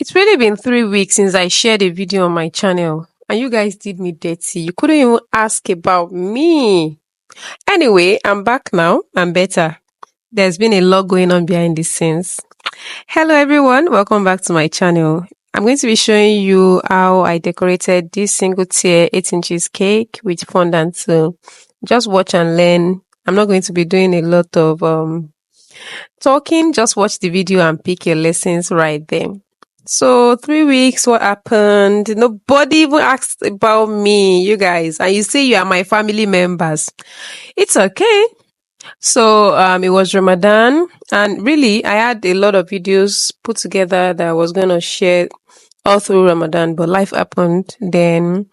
It's really been 3 weeks since I shared a video on my channel, and you guys did me dirty. You couldn't even ask about me. Anyway, I'm back now. I'm better. There's been a lot going on behind the scenes. Hello, everyone. Welcome back to my channel. I'm going to be showing you how I decorated this single tier 8 inches cake with fondant. So just watch and learn. I'm not going to be doing a lot of talking. Just watch the video and pick your lessons right there. So 3 weeks, what happened? Nobody even asked about me, you guys. And you say you are my family members. It's okay. So it was Ramadan, and really I had a lot of videos put together that I was gonna share all through Ramadan, but life happened. Then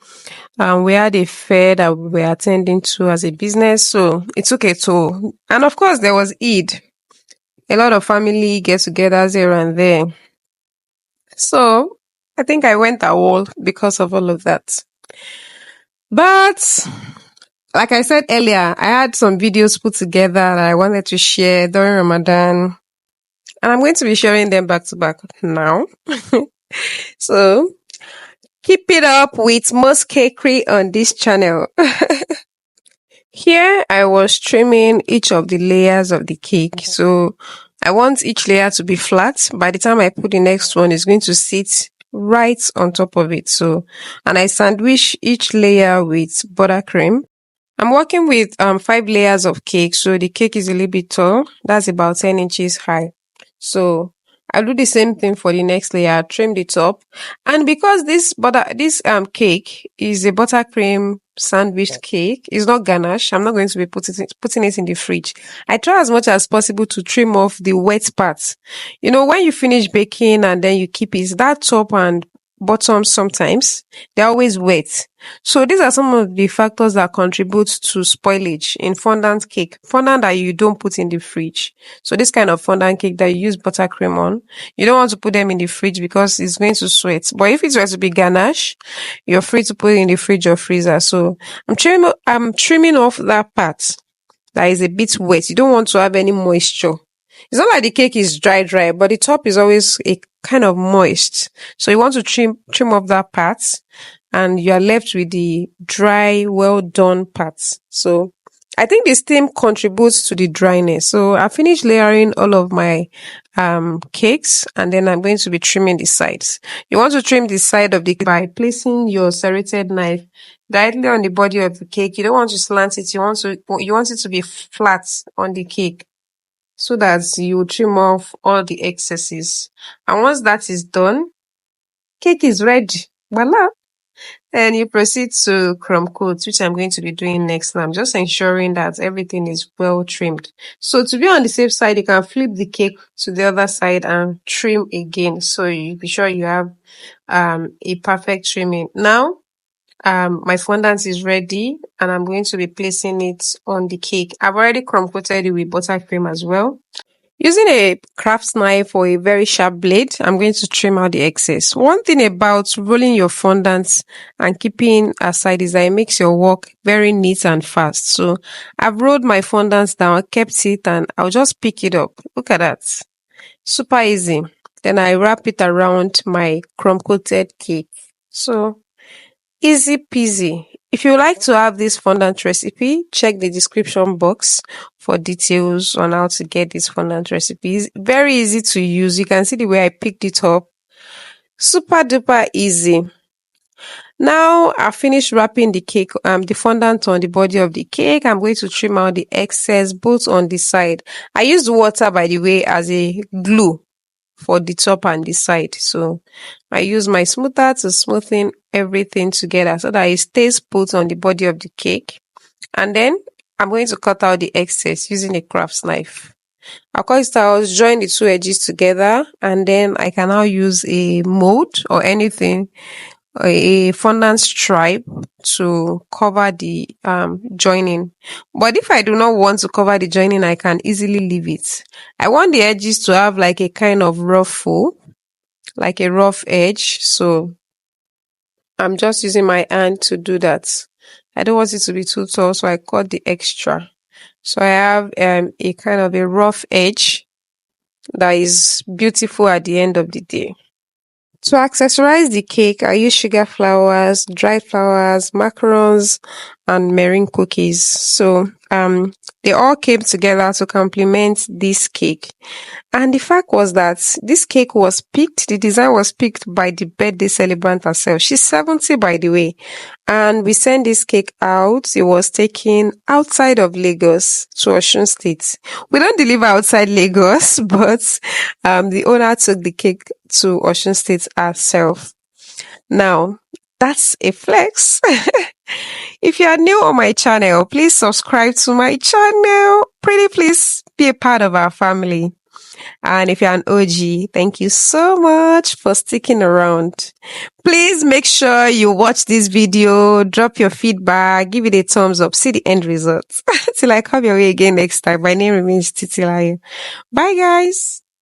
we had a fair that we were attending to as a business, so it took a toll. And of course there was Eid. A lot of family get-togethers here and there. So I think I went AWOL because of all of that. But like I said earlier, I had some videos put together that I wanted to share during Ramadan, and I'm going to be sharing them back to back now. So keep it up with most cakery on this channel. Here I was trimming each of the layers of the cake. So I want each layer to be flat. By the time I put the next one, it's going to sit right on top of it. So, and I sandwich each layer with buttercream. I'm working with 5 layers of cake, so the cake is a little bit tall. That's about 10 inches high. So I'll do the same thing for the next layer. Trim the top, and because this cake is a buttercream sandwich cake, it's not ganache. I'm not going to be putting it in the fridge. I try as much as possible to trim off the wet parts. You know, when you finish baking and then you keep it, that top and bottom sometimes they're always wet. So these are some of the factors that contribute to spoilage in fondant cake. Fondant that you don't put in the fridge. So this kind of fondant cake that you use buttercream on, you don't want to put them in the fridge because it's going to sweat. But if it were to be ganache, you're free to put it in the fridge or freezer. So I'm trimming off that part that is a bit wet. You don't want to have any moisture. It's not like the cake is dry, but the top is always a kind of moist. So you want to trim off that part, and you are left with the dry, well done parts. So I think the steam contributes to the dryness. So I finished layering all of my cakes, and then I'm going to be trimming the sides. You want to trim the side of the cake by placing your serrated knife directly on the body of the cake. You don't want to slant it. You want it to be flat on the cake, so that you trim off all the excesses. And once that is done, cake is ready. Voila! And you proceed to crumb coat, which I'm going to be doing next. I'm just ensuring that everything is well trimmed. So to be on the safe side, you can flip the cake to the other side and trim again. So you be sure you have a perfect trimming. Now, my fondant is ready, and I'm going to be placing it on the cake. I've already crumb coated it with buttercream as well. Using a craft knife or a very sharp blade, I'm going to trim out the excess. One thing about rolling your fondant and keeping aside is that it makes your work very neat and fast. So I've rolled my fondant down, kept it, and I'll just pick it up. Look at that. Super easy. Then I wrap it around my crumb coated cake. So easy peasy. If you would like to have this fondant recipe, check the description box for details on how to get this fondant recipe. It's very easy to use. You can see the way I picked it up. Super duper easy. Now I finished wrapping the cake, the fondant on the body of the cake. I'm going to trim out the excess both on the side. I used water, by the way, as a glue for the top and the side. So I use my smoother to smoothen everything together so that it stays put on the body of the cake. And then I'm going to cut out the excess using a craft knife. I'll cut it out, join the two edges together, and then I can now use a mold or anything, a fondant stripe to cover the joining. But if I do not want to cover the joining, I can easily leave it. I want the edges to have like a kind of ruffle, like a rough edge. So I'm just using my hand to do that. I don't want it to be too tall, so I cut the extra. So I have a kind of a rough edge that is beautiful at the end of the day. To accessorize the cake, I use sugar flowers, dried flowers, macarons, and meringue cookies. So they all came together to complement this cake. And the fact was that this cake was picked, the design was picked by the birthday celebrant herself. She's 70, by the way. And we sent this cake out. It was taken outside of Lagos to Osun State. We don't deliver outside Lagos, but the owner took the cake to Osun State herself. Now, that's a flex. If you are new on my channel, please subscribe to my channel. Pretty please be a part of our family. And if you're an OG, thank you so much for sticking around. Please make sure you watch this video, drop your feedback, give it a thumbs up, see the end result. Till I come your way again next time. My name remains Titilayo. Bye guys.